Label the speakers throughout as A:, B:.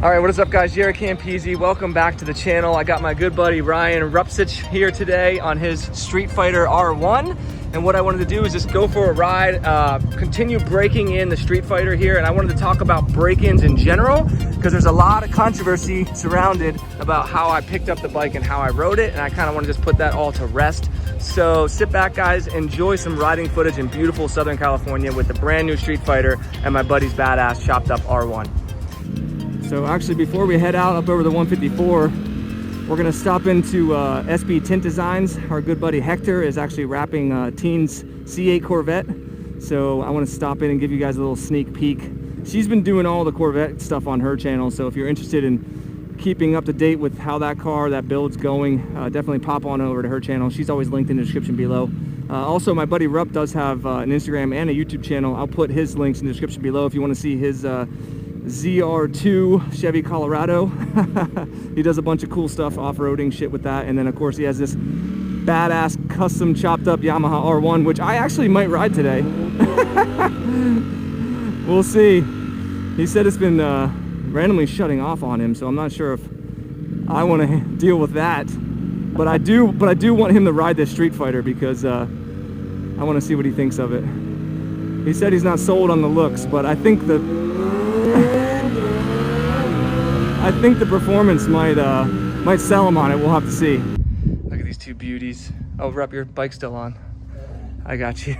A: All right, what is up guys? JaretCampisi, welcome back to the channel. I got my good buddy Ryan Rups here today on his Streetfighter R1. And what I wanted to do is just go for a ride, continue breaking in the Streetfighter here. And I wanted to talk about break-ins in general, because there's a lot of controversy surrounded about how I picked up the bike and how I rode it. And I kind of want to just put that all to rest. So sit back guys, enjoy some riding footage in beautiful Southern California with the brand new Streetfighter and my buddy's badass chopped up R1. So actually, before we head out up over the 154, we're gonna stop into SB Tint Designs. Our good buddy Hector is actually wrapping Teen's C8 Corvette. So I wanna stop in and give you guys a little sneak peek. She's been doing all the Corvette stuff on her channel. So if you're interested in keeping up to date with how that car, that build's going, definitely pop on over to her channel. She's always linked in the description below. Also, my buddy Rup does have an Instagram and a YouTube channel. I'll put his links in the description below if you wanna see his ZR2 Chevy Colorado. He does a bunch of cool stuff, off-roading shit with that. And then of course he has this badass custom chopped up Yamaha R1, which I actually might ride today. We'll see. He said it's been randomly shutting off on him, so I'm not sure if I want to deal with that. But I do want him to ride this Streetfighter because I want to see what he thinks of it. He said he's not sold on the looks, but I think the performance might sell him on it. We'll have to see. Look at these two beauties. Oh, Rup, your bike's still on. I got you.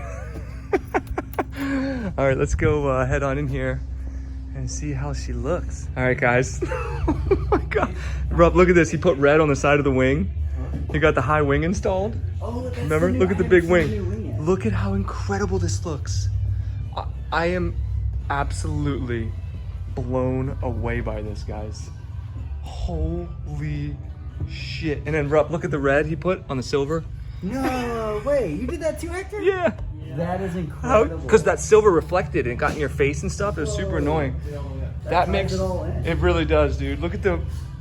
A: All right, let's go head on in here and see how she looks. All right, guys. Oh my God. Rup, look at this. He put red on the side of the wing. He got the high wing installed. Oh, remember? Look at the big wing. Look at how incredible this looks. I am absolutely blown away by this, guys. Holy shit. And then Rup, look at the red he put on the silver.
B: No way, you did that too, Hector?
A: Yeah.
B: That is incredible.
A: Because that silver reflected and got in your face and stuff. It was super annoying. That makes it really does, dude. Look at the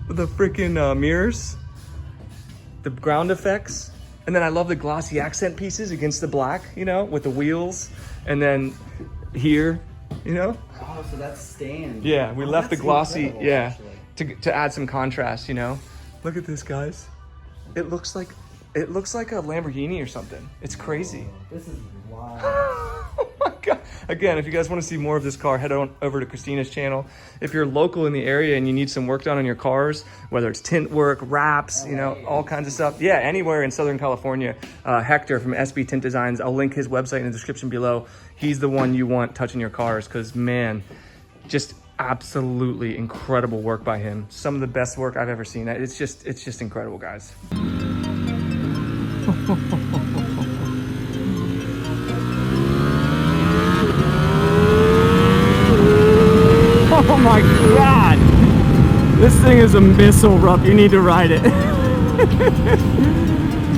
A: freaking mirrors, the ground effects. And then I love the glossy accent pieces against the black, you know, with the wheels. And then here, you know.
B: Oh, so that's stained.
A: Yeah, we left the glossy, yeah, to add some contrast, you know. Look at this, guys. It looks like a Lamborghini or something. It's crazy.
B: This is wild.
A: Oh my God. Again, if you guys want to see more of this car, head on over to Christina's channel. If you're local in the area and you need some work done on your cars, whether it's tint work, wraps, you know, all kinds of stuff. Yeah, anywhere in Southern California, Hector from SB Tint Designs, I'll link his website in the description below. He's the one you want touching your cars because, man, just absolutely incredible work by him. Some of the best work I've ever seen. It's just incredible, guys. Oh my God. This thing is a missile, Rup. You need to ride it.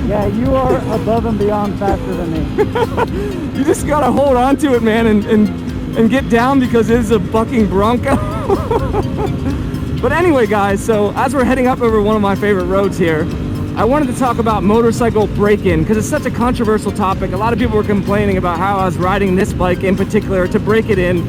B: Yeah, you are above and beyond faster than me.
A: You just gotta hold on to it, man, and get down because it is a bucking Bronco. But anyway, guys, so as we're heading up over one of my favorite roads here, I wanted to talk about motorcycle break-in because it's such a controversial topic. A lot of people were complaining about how I was riding this bike in particular to break it in.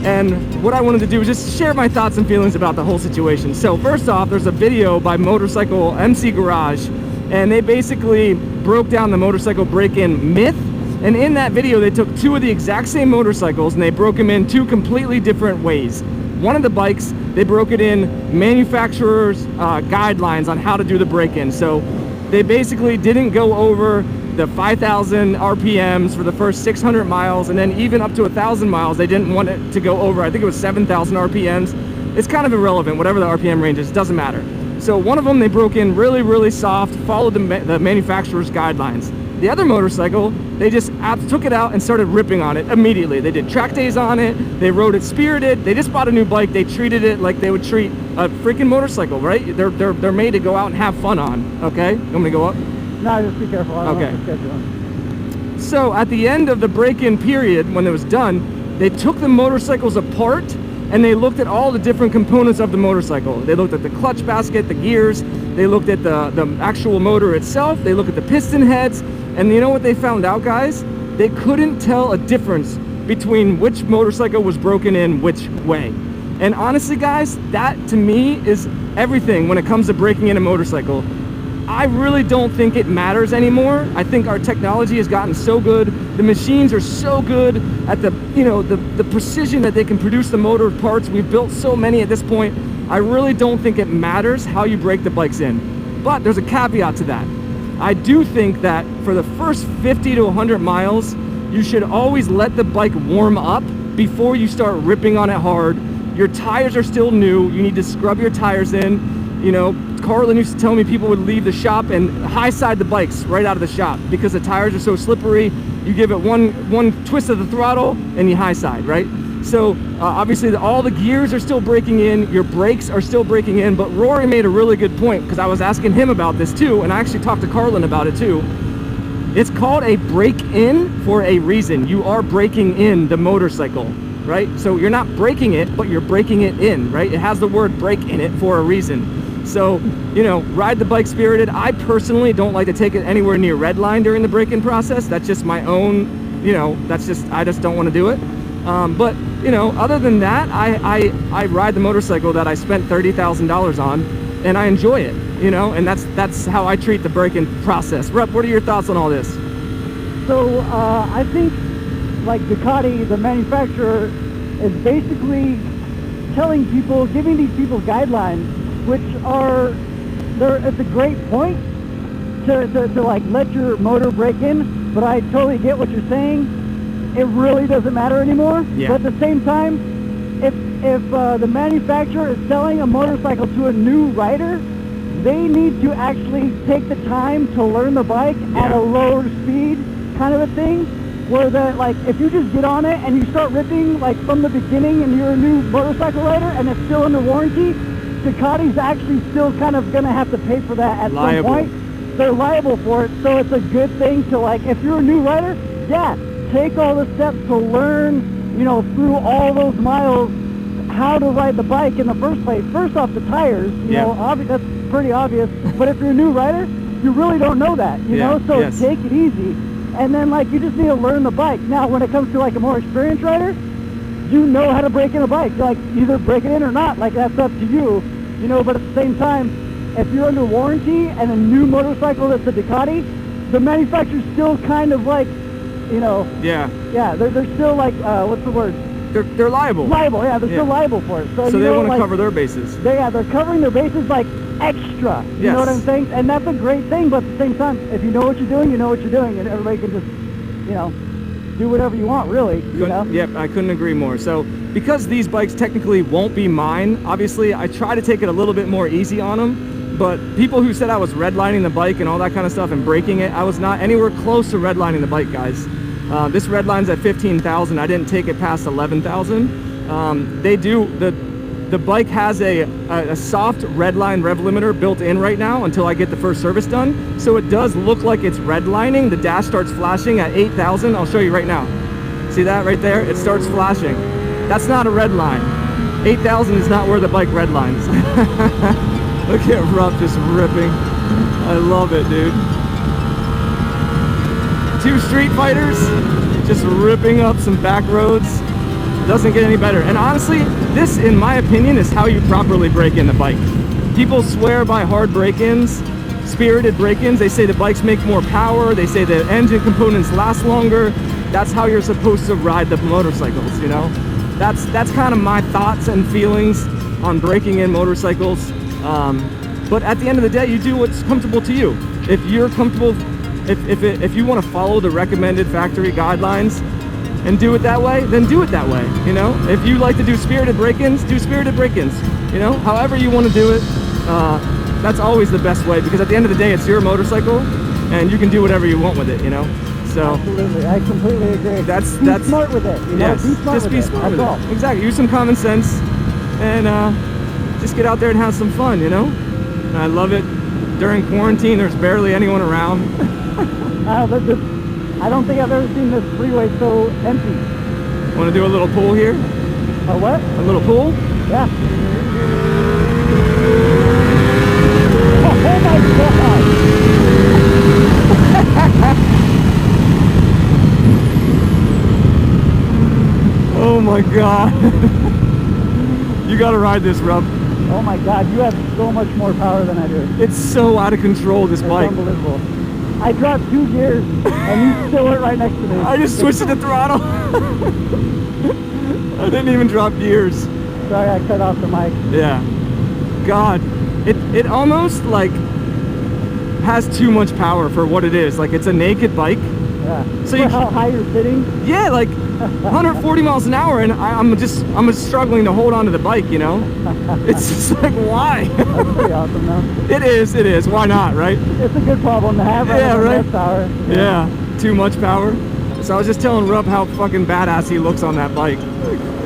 A: And what I wanted to do was just share my thoughts and feelings about the whole situation. So first off, there's a video by Motorcycle MC Garage, and they basically broke down the motorcycle break-in myth. And in that video, they took two of the exact same motorcycles and they broke them in two completely different ways. One of the bikes, they broke it in manufacturer's guidelines on how to do the break-in. So they basically didn't go over the 5,000 RPMs for the first 600 miles, and then even up to 1,000 miles, they didn't want it to go over. I think it was 7,000 RPMs. It's kind of irrelevant, whatever the RPM range is, doesn't matter. So one of them, they broke in really, really soft, followed the manufacturer's guidelines. The other motorcycle, they just took it out and started ripping on it immediately. They did track days on it, they rode it spirited, they just bought a new bike, they treated it like they would treat a freaking motorcycle, right? They're made to go out and have fun on, okay? You want me to go up?
B: No, just be careful. I don't
A: okay.
B: know what
A: so at the end of the break-in period, when it was done, they took the motorcycles apart and they looked at all the different components of the motorcycle. They looked at the clutch basket, the gears, they looked at the actual motor itself, they looked at the piston heads, and you know what they found out, guys? They couldn't tell a difference between which motorcycle was broken in which way. And honestly, guys, that to me is everything when it comes to breaking in a motorcycle. I really don't think it matters anymore. I think our technology has gotten so good. The machines are so good at the, you know, the precision that they can produce the motor parts. We've built so many at this point. I really don't think it matters how you break the bikes in. But there's a caveat to that. I do think that for the first 50 to 100 miles, you should always let the bike warm up before you start ripping on it hard. Your tires are still new. You need to scrub your tires in. You know, Carlin used to tell me people would leave the shop and high side the bikes right out of the shop because the tires are so slippery. You give it one twist of the throttle and you high side, right? So obviously all the gears are still breaking in, your brakes are still breaking in, but Rory made a really good point because I was asking him about this too, and I actually talked to Carlin about it too. It's called a break-in for a reason. You are breaking in the motorcycle, right? So you're not breaking it, but you're breaking it in, right? It has the word break in it for a reason. So, you know, ride the bike spirited. I personally don't like to take it anywhere near red line during the break-in process. That's just my own, you know, I just don't want to do it. But, you know, other than that, I ride the motorcycle that I spent $30,000 on, and I enjoy it, you know, and that's how I treat the break-in process. Rup, what are your thoughts on all this?
B: So I think like Ducati, the manufacturer, is basically telling people, giving these people guidelines, which are, it's a great point to like let your motor break in, but I totally get what you're saying. It really doesn't matter anymore.
A: Yeah.
B: But at the same time, if the manufacturer is selling a motorcycle to a new rider, they need to actually take the time to learn the bike at a lower speed, kind of a thing, where like if you just get on it and you start ripping like from the beginning and you're a new motorcycle rider and it's still under warranty, Ducati's actually still kind of gonna have to pay for that at some point. They're liable for it, so it's a good thing to, like, if you're a new rider, yeah, take all the steps to learn, you know, through all those miles how to ride the bike in the first place. First off, the tires, you know, that's pretty obvious, but if you're a new rider, you really don't know that, you know, so take it easy. And then, like, you just need to learn the bike. Now, when it comes to, like, a more experienced rider, you know how to break in a bike. Like, either break it in or not, like, that's up to you, you know, but at the same time, if you're under warranty and a new motorcycle that's a Ducati, the manufacturer's still kind of like, you know, they're still like, what's the word?
A: They're liable.
B: Liable, yeah, they're still liable for it. So
A: they want to cover their bases.
B: They're covering their bases like extra. You know what I'm saying? And that's a great thing, but at the same time, if you know what you're doing, you know what you're doing, and everybody can just, you know, do whatever you want, really. You know?
A: Yep, I couldn't agree more. So because these bikes technically won't be mine, obviously I try to take it a little bit more easy on them. But people who said I was redlining the bike and all that kind of stuff and breaking it, I was not anywhere close to redlining the bike, guys. This red line's at 15,000. I didn't take it past 11,000. The bike has a soft red line rev limiter built in right now until I get the first service done. So it does look like it's redlining. The dash starts flashing at 8,000. I'll show you right now. See that right there? It starts flashing. That's not a red line. 8,000 is not where the bike redlines. Look at Rup just ripping. I love it, dude. Two street fighters just ripping up some back roads. Doesn't get any better. And honestly, this, in my opinion, is how you properly break in the bike. People swear by hard break-ins, spirited break-ins. They say the bikes make more power. They say the engine components last longer. That's how you're supposed to ride the motorcycles, you know? That's kind of my thoughts and feelings on breaking in motorcycles. But at the end of the day, you do what's comfortable to you. If you're comfortable, if you want to follow the recommended factory guidelines and do it that way, then do it that way, you know? If you like to do spirited break-ins, do spirited break-ins, you know? However you want to do it, that's always the best way, because at the end of the day, it's your motorcycle, and you can do whatever you want with it, you know? So
B: absolutely, I completely agree.
A: That's
B: smart with it, you know?
A: Yes,
B: be smart with it. That's all.
A: Exactly, use some common sense, and just get out there and have some fun, you know? And I love it. During quarantine, there's barely anyone around.
B: I don't think I've ever seen this freeway so empty.
A: Want to do a little pool here?
B: A what?
A: A little pool?
B: Yeah. Oh my God!
A: Oh my God! You gotta ride this, Rup.
B: Oh my God, you have so much more power than I do.
A: It's so out of control, this
B: It's
A: bike.
B: unbelievable. I dropped 2 gears and you still went right next to me.
A: I just switched to the throttle. I didn't even drop gears.
B: Sorry, I cut off the mic.
A: Yeah. God, it almost like has too much power for what it is. Like, it's a naked bike.
B: Yeah.
A: So
B: For
A: you,
B: how high you're sitting?
A: yeah, like 140 miles an hour, and I'm just struggling to hold on to the bike, you know? It's just like, why?
B: That's pretty awesome though.
A: It is. Why not, right?
B: It's a good problem to have.
A: Yeah, right?
B: Less power.
A: Yeah, too much power. So I was just telling Rupp how fucking badass he looks on that bike.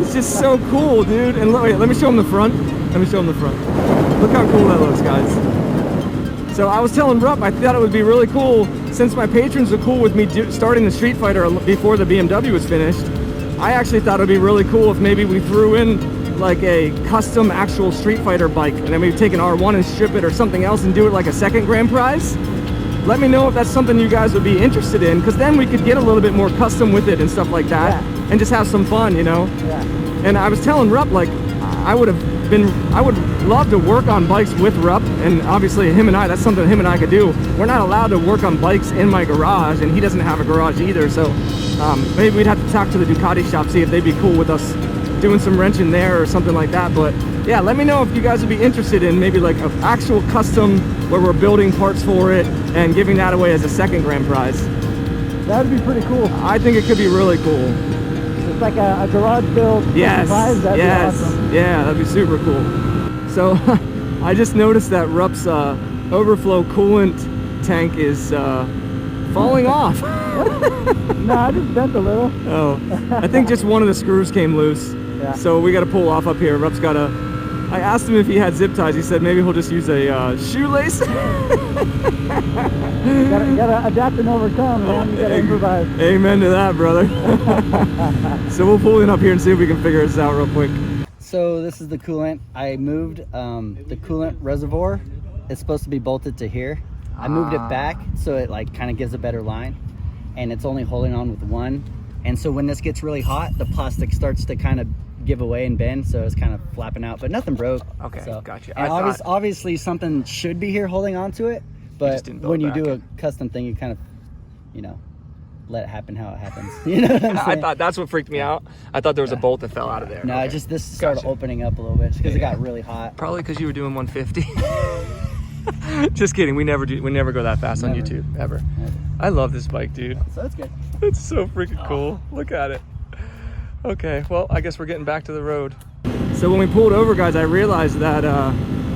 A: It's just so cool, dude. And wait, let me show him the front. Look how cool that looks, guys. So I was telling Rupp, I thought it would be really cool, since my patrons are cool with me starting the Streetfighter before the BMW was finished. I actually thought it would be really cool if maybe we threw in like a custom actual Streetfighter bike, and then we'd take an R1 and strip it or something else and do it like a second grand prize. Let me know if that's something you guys would be interested in, because then we could get a little bit more custom with it and stuff like that, and just have some fun, you know?
B: Yeah.
A: And I was telling Rupp, like, I would love to work on bikes with Rupp, and obviously that's something him and I could do. We're not allowed to work on bikes in my garage, and he doesn't have a garage either, so maybe we'd have to talk to the Ducati shop, see if they'd be cool with us doing some wrenching there or something like that. But yeah, let me know if you guys would be interested in maybe like an actual custom where we're building parts for it and giving that away as a second grand prize.
B: That would be pretty cool.
A: I think it could be really cool.
B: It's like a garage build.
A: Yes,
B: That'd be awesome.
A: yeah, that'd be super cool. So I just noticed that Rupp's overflow coolant tank is falling off.
B: No, I just bent a little.
A: Oh, I think just one of the screws came loose.
B: Yeah.
A: So we got to pull off up here. Rupp's got a. I asked him if he had zip ties. He said maybe he'll just use a shoelace.
B: You gotta adapt and overcome, man. You gotta improvise.
A: Amen to that, brother. So we'll pull in up here and see if we can figure this out real quick.
C: So this is the coolant. I moved the coolant reservoir. It's supposed to be bolted to here. I moved it back so it like kind of gives a better line, and it's only holding on with one. And so when this gets really hot, the plastic starts to kind of give away and bend, so it's kind of flapping out, but nothing broke.
A: Okay,
C: so,
A: gotcha.
C: And obviously something should be here holding on to it, but when you do a custom thing, you kind of, you know, let it happen how it happens. You know what I'm saying?
A: I thought that's what freaked me out. I thought there was a bolt that fell out of there.
C: No,
A: Okay.
C: just this started opening up a little bit because it got really hot.
A: Probably because you were doing 150. Just kidding. We never go that fast on YouTube ever. I love this bike, dude.
C: So that's good.
A: It's so freaking cool. Look at it. Okay, well, I guess we're getting back to the road. So when we pulled over, guys, I realized that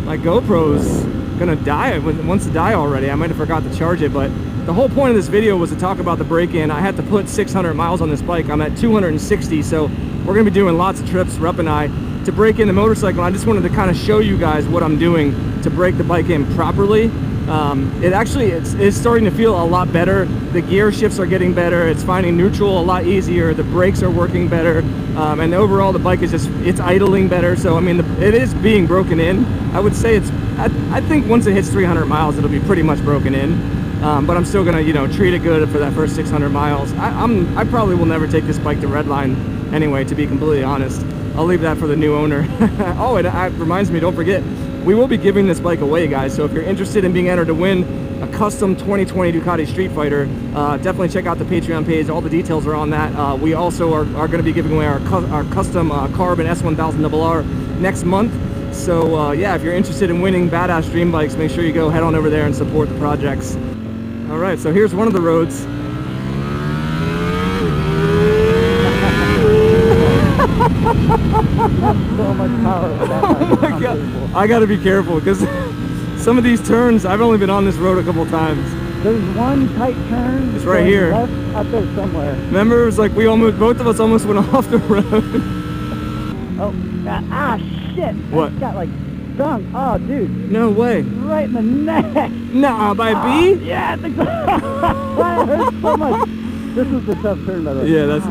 A: my GoPro's gonna die. It wants to die already. I might have forgot to charge it, but the whole point of this video was to talk about the break-in. I had to put 600 miles on this bike. I'm at 260, so we're gonna be doing lots of trips, Rupp and I, to break in the motorcycle. I just wanted to kind of show you guys what I'm doing to break the bike in properly. It's starting to feel a lot better. The gear shifts are getting better. It's finding neutral a lot easier. The brakes are working better. And overall the bike is it's idling better. So I mean, it is being broken in. I would say I think once it hits 300 miles, it'll be pretty much broken in. But I'm still gonna, you know, treat it good for that first 600 miles. I probably will never take this bike to Redline anyway, to be completely honest. I'll leave that for the new owner. Oh, and it reminds me, don't forget, we will be giving this bike away, guys. So if you're interested in being entered to win a custom 2020 Ducati Streetfighter, definitely check out the Patreon page. All the details are on that. We also are going to be giving away our custom Carbon S1000RR next month. So yeah, if you're interested in winning badass dream bikes, make sure you go head on over there and support the projects. All right, so here's one of the roads.
B: So much power with that bike.
A: I got to be careful because some of these turns, I've only been on this road a couple times.
B: There's one tight turn.
A: It's right here.
B: Left up there somewhere.
A: Remember, it was like both of us almost went off the road.
B: Oh, shit.
A: What?
B: I got like stung. Oh, dude.
A: No way.
B: Right in the neck.
A: Nah, by B?
B: Yeah, I think so. That hurts so much. This is the tough turn, by the way.
A: Yeah, that's...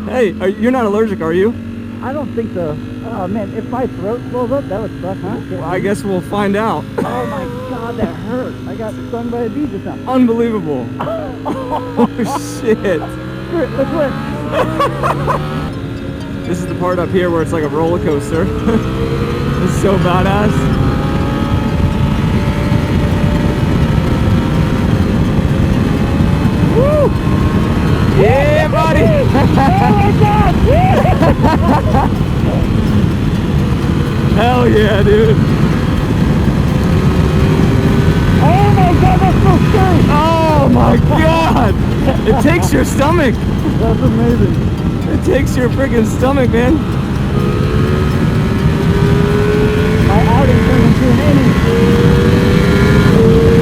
A: Hey, you're not allergic, are you?
B: I don't think so. Oh, man, if my throat swells up, that would suck, huh?
A: Well, I guess we'll find out.
B: Oh, my God, that hurt. I got stung by a bee just now.
A: Unbelievable. Oh, shit.
B: Screw it, let's work.
A: This is the part up here where it's like a roller coaster. This is so badass. Woo! Yeah, buddy!
B: Oh my God!
A: Hell yeah, dude!
B: Oh my God, that's so scary!
A: Oh my God! It takes your stomach.
B: That's amazing.
A: It takes your freaking stomach, man.
B: My Audi turned into an innie.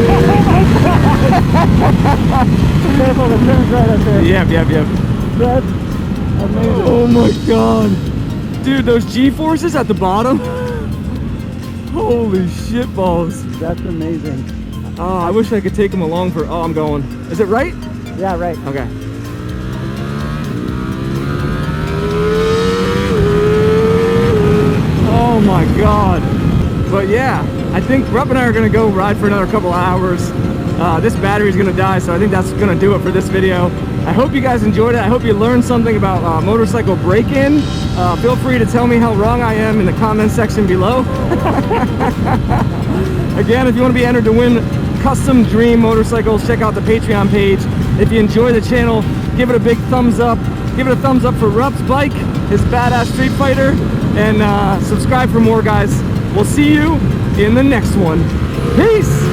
B: Oh my God! Careful, the turn's right up there.
A: Yep.
B: That's amazing.
A: Oh my God. Dude, those G-forces at the bottom. Holy shit balls.
B: That's amazing.
A: Oh, I wish I could take them along for, oh, I'm going. Is it right?
B: Yeah, right.
A: Okay. Oh my God. But yeah, I think Rupp and I are gonna go ride for another couple hours. This battery's gonna die, so I think that's gonna do it for this video. I hope you guys enjoyed it. I hope you learned something about motorcycle break-in. Feel free to tell me how wrong I am in the comment section below. Again, if you want to be entered to win custom dream motorcycles, check out the Patreon page. If you enjoy the channel, give it a big thumbs up. Give it a thumbs up for Rups' bike, his badass Streetfighter, and subscribe for more, guys. We'll see you in the next one. Peace!